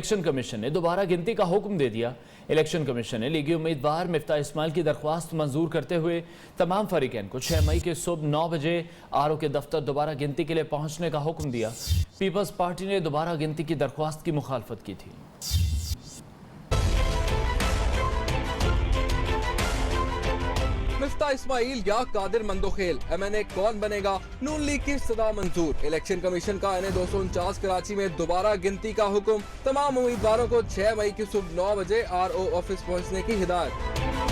Election commission ने दोबारा गिनती का हुक्म दे दिया। इलेक्शन कमीशन ने लीगी उम्मीदवार मिफ्ता इस्माइल की दरख्वास्त मंजूर करते हुए तमाम फरीकैन को 6 मई के सुबह 9 बजे आरओ के दफ्तर दोबारा गिनती के लिए पहुंचने का हुक्म दिया। पीपल्स पार्टी ने दोबारा गिनती की दरख्वास्त की मुखालफत की थी। मिफ्ता इस्माइल या कादिर मंदोखेल, MNA कौन बनेगा? नून लीग की सदा मंजूर। इलेक्शन कमीशन का NA 249 कराची में दोबारा गिनती का हुक्म। तमाम उम्मीदवारों को 6 मई की सुबह 9 बजे RO ऑफिस पहुंचने की हिदायत।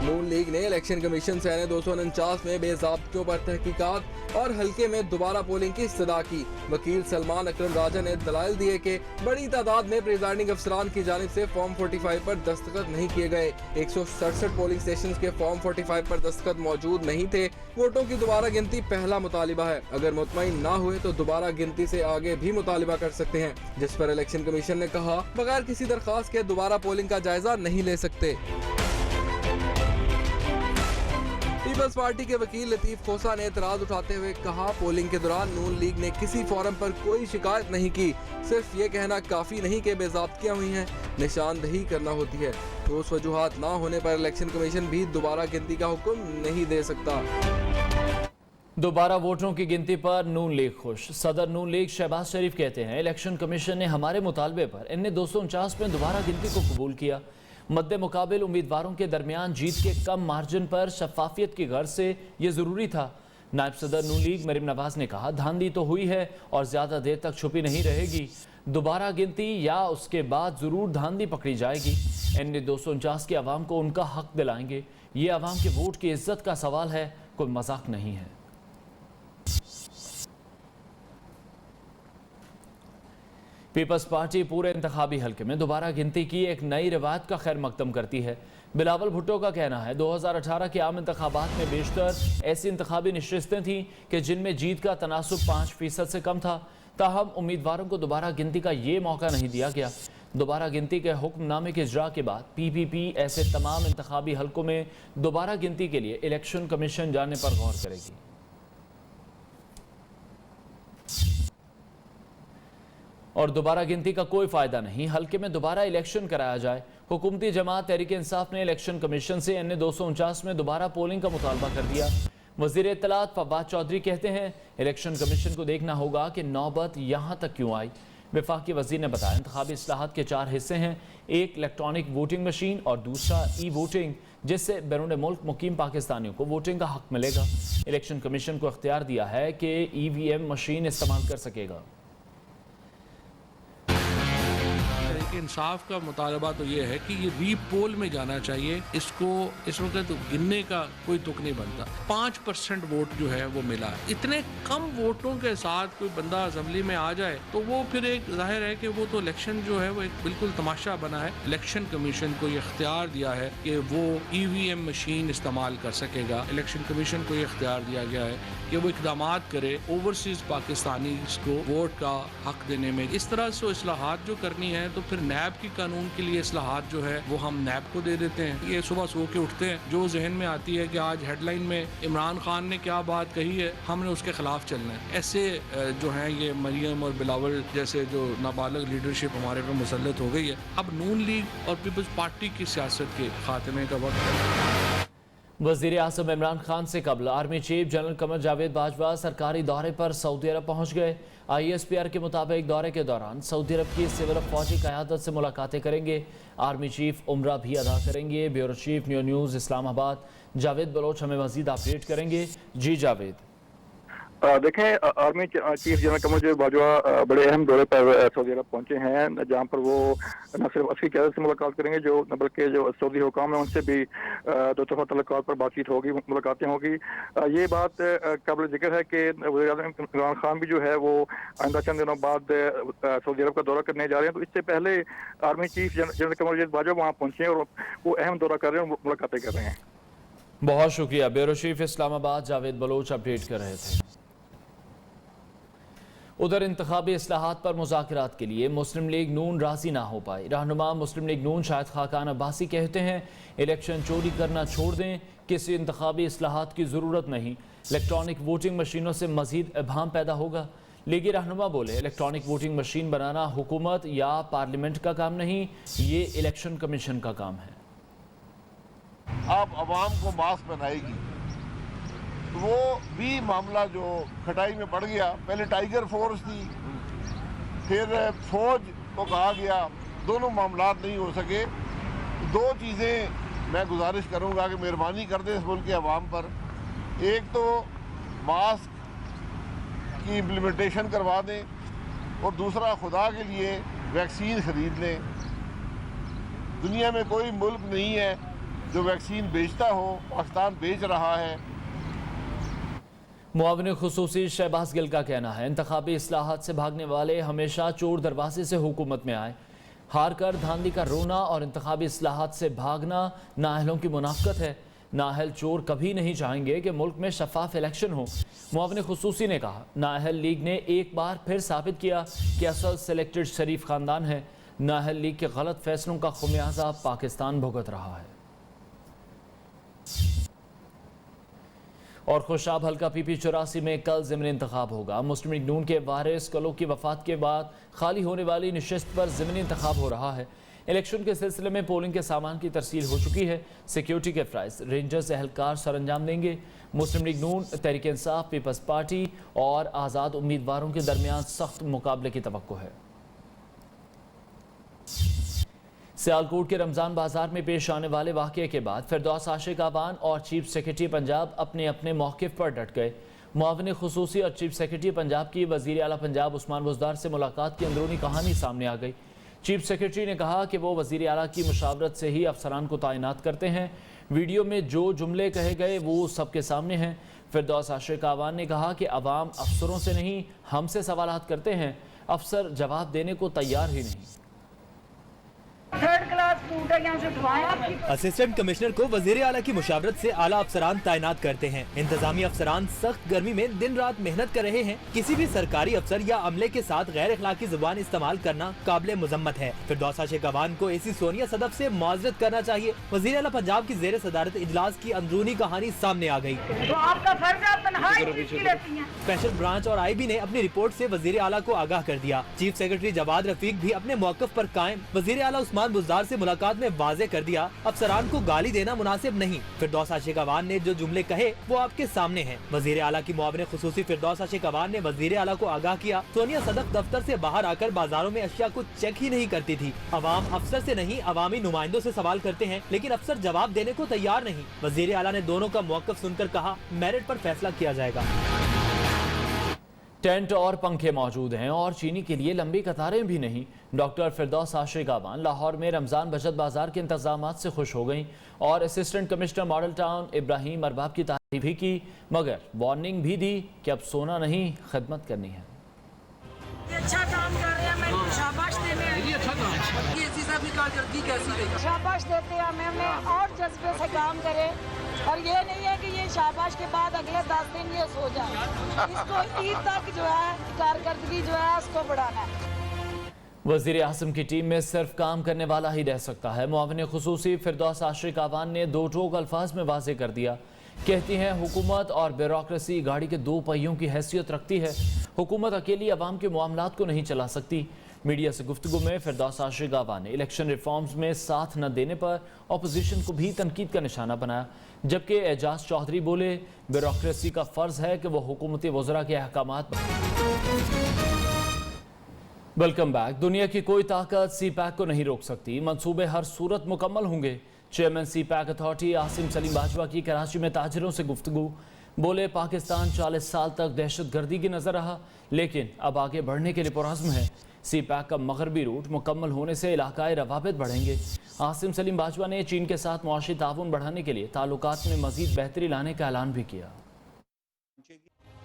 नून लीग ने इलेक्शन कमीशन से NA 249 में बेज़ाब्तियों पर तहकीकात और हल्के में दोबारा पोलिंग की इस्तदा की। वकील सलमान अकरम राजा ने दलाइल दिए कि बड़ी तादाद में प्रिजाइडिंग अफसरान की जानिब से फॉर्म 45 पर दस्तखत नहीं किए गए। 167 पोलिंग स्टेशन के फॉर्म 45 पर दस्तखत मौजूद नहीं थे। वोटों की दोबारा गिनती पहला मुतालिबा है। अगर मुतमईन ना हुए तो दोबारा गिनती से आगे भी मुतालिबा कर सकते हैं, जिस पर इलेक्शन कमीशन ने कहा बगैर किसी दरखास्त के दोबारा पोलिंग का जायजा नहीं ले सकते। पीपल्स पार्टी के वकील लतीफ खोसा ने एतराज उठाते हुए कहा, पोलिंग के दौरान नून लीग ने किसी फोरम पर कोई शिकायत नहीं की। सिर्फ ये कहना काफी नहीं कि बेज़ाब्तियां हुई हैं, निशानदही करना होती है। ठोस वजूहात ना होने पर इलेक्शन कमीशन भी दोबारा गिनती का हुक्म नहीं दे सकता। दोबारा वोटरों की गिनती पर नून लीग खुश। सदर नून लीग शहबाज शरीफ कहते हैं, इलेक्शन कमीशन ने हमारे मुतालबे पर NA 249 में दोबारा गिनती को कबूल किया। मद्दे मुकाबिल उम्मीदवारों के दरमियान जीत के कम मार्जिन पर शफाफियत की गर्ज से यह जरूरी था। नायब सदर नून लीग मरीम नवाज ने कहा, धांधली तो हुई है और ज्यादा देर तक छुपी नहीं रहेगी। दोबारा गिनती या उसके बाद जरूर धांधली पकड़ी जाएगी। NA 249 के अवाम को उनका हक दिलाएंगे। ये अवाम के वोट की इज्जत का सवाल है, कोई मजाक नहीं है। पीपल्स पार्टी पूरे इंतखाबी हल्के में दोबारा गिनती की एक नई रिवायत का खैर मकदम करती है। बिलावल भुट्टो का कहना है, 2018 के आम इंतखाबात में बेशतर ऐसी इंतखाबी नशिस्तें थीं कि जिनमें जीत का तनासुब 5% से कम था। ताहम उम्मीदवारों को दोबारा गिनती का ये मौका नहीं दिया गया। दोबारा गिनती के हुक्मनामे के इजरा के बाद PPP ऐसे तमाम इंतखाबी हल्कों में दोबारा गिनती के लिए इलेक्शन कमीशन जाने पर गौर करेगी। और दोबारा गिनती का कोई फायदा नहीं, हल्के में दोबारा इलेक्शन कराया जाए। हुकूमती जमात तहरीक इंसाफ ने इलेक्शन कमीशन से NA 249 में दोबारा पोलिंग का मुतालबा कर दिया। वजीर इत्तलात फवाद चौधरी कहते हैं, इलेक्शन कमीशन को देखना होगा कि नौबत यहाँ तक क्यों आई। वफाकी वजीर ने बताया, इंतखाबी इस्लाहात के 4 हिस्से हैं। एक इलेक्ट्रॉनिक वोटिंग मशीन और दूसरा ई-वोटिंग, जिससे बैरून मुल्क मुकीम पाकिस्तानियों को वोटिंग का हक मिलेगा। इलेक्शन कमीशन को इख्तियार दिया है कि EVM मशीन इस्तेमाल कर सकेगा। इंसाफ का मुतालबा तो ये है कि ये रीपोल में जाना चाहिए। इसको इस वक्त गिनने का कोई तुक नहीं बनता। 5% वोट जो है वो मिला है। इतने कम वोटों के साथ कोई बंदा असेंबली में आ जाए तो वो फिर एक जाहिर है कि वो तो इलेक्शन जो है वो एक बिल्कुल तमाशा बना है। इलेक्शन कमीशन को ये इख्तियार दिया है कि वो EVM मशीन इस्तेमाल कर सकेगा। इलेक्शन कमीशन को ये इख्तियार दिया गया है कि वो इकदामात करे ओवरसीज पाकिस्तानी को वोट का हक देने में। इस तरह से इस्लाहात जो करनी है तो फिर नैब की कानून के लिए इस्लाहात जो है वो हम नैब को दे देते हैं। ये सुबह सो के उठते हैं, जो जहन में आती है कि आज हेडलाइन में इमरान खान ने क्या बात कही है, हमने उसके खिलाफ चलना है। ऐसे जो हैं ये मरियम और बिलावल जैसे जो नाबालिग लीडरशिप हमारे पे मुसल्लत हो गई है। अब नून लीग और पीपल्स पार्टी की सियासत के खात्मे का वक्त है। वज़ीर आज़म इमरान खान से कबल army chief general Qamar Javed Bajwa सरकारी दौरे पर सऊदी अरब पहुँच गए। ISPR के मुताबिक दौरे के दौरान सऊदी अरब की सिविल फौजी क़यादत से मुलाकातें करेंगे। आर्मी चीफ उम्रा भी अदा करेंगे। Bureau chief news Islamabad Javed Baloch हमें मज़ीद अपडेट करेंगे। जी जावेद। देखें, army chief general Qamar Javed Bajwa बड़े अहम दौरे पर सऊदी अरब पहुंचे हैं, जहां पर वो न सिर्फ अस्करी क़यादत से मुलाकात करेंगे जो बल्कि जो सऊदी हुकाम है उनसे भी दो तरफा तल्लुकात पर बातचीत होगी, मुलाकातें होगी। ये बात काबिल जिक्र है कि वज़ीर आज़म इमरान खान भी जो है वो आइंदा चंद दिनों बाद सऊदी अरब का दौरा करने जा रहे हैं। तो इससे पहले army chief general Qamar Javed Bajwa वहाँ पहुंचे और वो अहम दौरा कर रहे हैं, मुलाकातें कर रहे हैं। बहुत शुक्रिया। Bureau chief Islamabad Javed Baloch update कर रहे थे। उधर इंतखाबी इस्लाहात पर मुज़ाकरात के लिए मुस्लिम लीग नून राजी ना हो पाई। रहनुमा मुस्लिम लीग नून शाहिद खाकान अब्बासी कहते हैं, इलेक्शन चोरी करना छोड़ दें, किसी इंतखाबी इस्लाहात की ज़रूरत नहीं। इलेक्ट्रॉनिक वोटिंग मशीनों से मजीद इबहम पैदा होगा। लीगी रहनुमा बोले, इलेक्ट्रॉनिक वोटिंग मशीन बनाना हुकूमत या पार्लियामेंट का काम नहीं, ये इलेक्शन कमीशन का काम है। अब अवाम को मास्क बनाएगी तो वो भी मामला जो खटाई में पड़ गया। पहले टाइगर फोर्स थी, फिर फौज को कहा गया, दोनों मामलात नहीं हो सके। दो चीज़ें मैं गुजारिश करूंगा कि मेहरबानी कर दें इस मुल्क के अवाम पर। एक तो मास्क की इम्प्लीमेंटेशन करवा दें और दूसरा खुदा के लिए वैक्सीन ख़रीद लें। दुनिया में कोई मुल्क नहीं है जो वैक्सीन बेचता हो, पाकिस्तान बेच रहा है। मुआविन खुसूसी शहबाज गिल का कहना है, इंतखाबी इस्लाहात से भागने वाले हमेशा चोर दरवाजे से हुकूमत में आए। हार कर धांधली का रोना और इंतखाबी इस्लाहात से भागना नाअहलों की मुनाफकत है। नाअहल चोर कभी नहीं चाहेंगे कि मुल्क में शफाफ इलेक्शन हो। मुआविन खुसूसी ने कहा, नाअहल लीग ने एक बार फिर साबित किया कि असल सेलेक्टेड शरीफ खानदान है। नाअहल लीग के गलत फैसलों का खुमियाजा पाकिस्तान भुगत रहा है। और खुशाब हल्का PP 84 में कल ज़िमनी इंतखाब होगा। मुस्लिम लीग नून के वारिस कलो की वफात के बाद खाली होने वाली नशिस्त पर ज़िमनी इंतखाब हो रहा है। इलेक्शन के सिलसिले में पोलिंग के सामान की तरसील हो चुकी है। सिक्योरिटी के फ्राइज रेंजर्स एहलकार सर अंजाम देंगे। मुस्लिम लीग नून, तहरीक इंसाफ, पीपल्स पार्टी और आज़ाद उम्मीदवारों के दरमियान सख्त मुकाबले की तवक्को है। सियालकोट के रमज़ान बाजार में पेश आने वाले वाक़े के बाद फिरदौस आशिक आवान और चीफ सेक्रेटरी पंजाब अपने अपने मौक़िफ़ पर डट गए। मुआविन खुसूसी और चीफ सेक्रेटरी पंजाब की वज़ीर आला पंजाब उस्मान बुज़दार से मुलाकात की अंदरूनी कहानी सामने आ गई। चीफ सेक्रेटरी ने कहा कि वो वज़ीर आला की मुशावरत से ही अफसरान को तैनात करते हैं। वीडियो में जो जुमले कहे गए वो सबके सामने हैं। फिरदौस आशिक आवान ने कहा कि अवाम अफसरों से नहीं, हमसे सवालात करते हैं, अफसर जवाब देने को तैयार ही नहीं। थर्ड क्लास फूड है, यहाँ से उठवाएं। असिस्टेंट कमिश्नर को वजीर आला की मुशावरत से आला अफसरान तैनात करते हैं। इंतजामी अफसरान सख्त गर्मी में दिन रात मेहनत कर रहे हैं। किसी भी सरकारी अफसर या अमले के साथ गैर अखलाकी जुबान इस्तेमाल करना काबिल मुजम्मत है। फिरदौस आशिक अवान को एसी सोनिया सदफ से माजरत करना चाहिए। वजीर आला पंजाब की जेर सदारत इजलास की अंदरूनी कहानी सामने आ गई। तो आपका फर्ज है, तन्हाई किसकी लेती हैं? स्पेशल ब्रांच और IB ने अपनी रिपोर्ट से वजीर आला को आगाह कर दिया। चीफ सेक्रेटरी जवाद रफीक भी अपने मौक़िफ़ पर कायम। वजीर आला उस्मान बुज़दार से मुलाकात में वाज़े कर दिया, अफसरान को गाली देना मुनासिब नहीं। फिरदौस आशिक अवान ने जो जुमले कहे वो आपके सामने हैं। वजीर आला की मुआविन खुसूसी फिरदौस आशिक अवान ने वजीर आला को आगाह किया, सोनिया सदफ दफ्तर से बाहर आकर बाजारों में अशिया को चेक ही नहीं करती थी। अवाम अफसर से नहीं, अवामी नुमाइंदों से सवाल करते हैं, लेकिन अफसर जवाब देने को तैयार नहीं। वजीर आला ने दोनों का मौक़िफ़ सुनकर कहा, मेरिट पर फैसला किया जाएगा। टेंट और पंखे मौजूद हैं और चीनी के लिए लंबी कतारें भी नहीं। डॉक्टर फिरदौस आशिक आवान लाहौर में रमज़ान बचत बाजार के इंतजामात से खुश हो गईं और assistant commissioner model town Ibrahim Arbab की तारीफ भी की, मगर वार्निंग भी दी कि अब सोना नहीं, खिदमत करनी है। अच्छा काम कर रहे हैं, मैं शाबाश देने आई। ये अच्छा काम है। ये इसी सब की कारकर्दगी कैसी रही? शाबाश देते हैं हमें और जज्बे से काम करें, और ये नहीं है कि ये शाबाश के बाद अगले 10 दिन ये सो जाए। इसको ईद तक जो है कारकर्दगी जो है उसको बढ़ाना है। वज़ीर आज़म की टीम में सिर्फ काम करने वाला ही रह सकता है। मुआविन खुसूसी फिरदौस आशिक आवान ने दो टोक अल्फाज में वाज़े कर दिया। कहती हैं, हुकूमत और ब्यूरोक्रेसी गाड़ी के दो पहियों की हैसियत रखती है। हुकूमत अकेली अवाम के मामलात को नहीं चला सकती। मीडिया से गुफ्तगू में फिरदौस आशिक आवान ने इलेक्शन रिफॉर्म्स में साथ न देने पर अपोजिशन को भी तनकीद का निशाना बनाया, जबकि एजाज चौधरी बोले, ब्यूरोक्रेसी का फ़र्ज़ है कि वह हुकूमती वज़रा के अहकामात वेलकम बैक। दुनिया की कोई ताकत CPAC को नहीं रोक सकती। मंसूबे हर सूरत मुकम्मल होंगे। Chairman CPAC authority Asim Salim Bajwa की कराची में ताजिरों से गुफ्तगू। बोले, पाकिस्तान 40 साल तक दहशत गर्दी की नज़र रहा, लेकिन अब आगे बढ़ने के लिए पुरज़्म है। CPAC का मगरबी रूट मुकम्मल होने से इलाकाई रवाबित बढ़ेंगे। आसिम सलीम बाजवा ने चीन के साथ मुआशी ताउन बढ़ाने के लिए ताल्लुकात में मज़ीद बेहतरी लाने का ऐलान भी किया।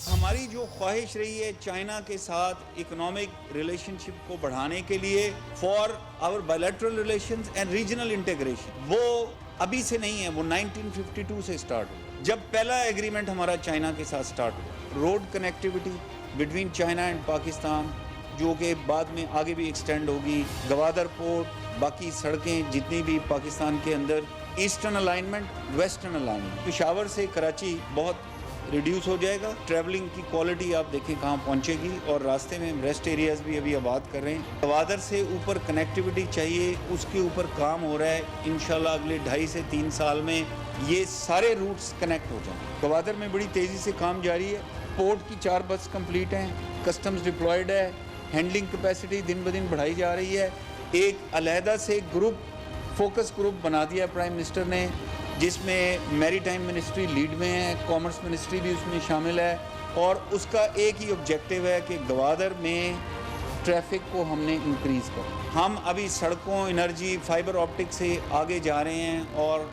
हमारी जो ख्वाहिश रही है चाइना के साथ इकोनॉमिक रिलेशनशिप को बढ़ाने के लिए for our bilateral relations and regional integration, वो अभी से नहीं है, वो 1952 से स्टार्ट हुआ, जब पहला एग्रीमेंट हमारा चाइना के साथ स्टार्ट हुआ। Road connectivity between China and Pakistan, जो कि बाद में आगे भी एक्सटेंड होगी, गवादर पोर्ट, बाकी सड़कें जितनी भी पाकिस्तान के अंदर, eastern alignment, western alignment. Peshawar से कराची बहुत रिड्यूस हो जाएगा। ट्रैवलिंग की क्वालिटी आप देखें कहाँ पहुँचेगी, और रास्ते में रेस्ट एरियाज भी अभी आबाद कर रहे हैं। गवादर से ऊपर कनेक्टिविटी चाहिए, उसके ऊपर काम हो रहा है। इंशाल्लाह अगले 2.5 से 3 साल में ये सारे रूट्स कनेक्ट हो जाएंगे। गवादर में बड़ी तेज़ी से काम जारी है। पोर्ट की 4 बस कंप्लीट हैं, कस्टम्स डिप्लॉयड है, हैंडलिंग कैपेसिटी दिन ब दिन बढ़ाई जा रही है। एक अलहदा से ग्रुप, फोकस ग्रुप बना दिया प्राइम मिनिस्टर ने, जिसमें मैरीटाइम मिनिस्ट्री लीड में है, कॉमर्स मिनिस्ट्री भी उसमें शामिल है, और उसका एक ही ऑब्जेक्टिव है कि गवादर में ट्रैफिक को हमने इंक्रीज़ करें। हम अभी सड़कों, एनर्जी, फाइबर ऑप्टिक से आगे जा रहे हैं, और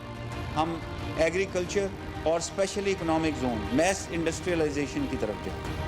हम एग्रीकल्चर और special economic zone, mass industrialization की तरफ जाएं।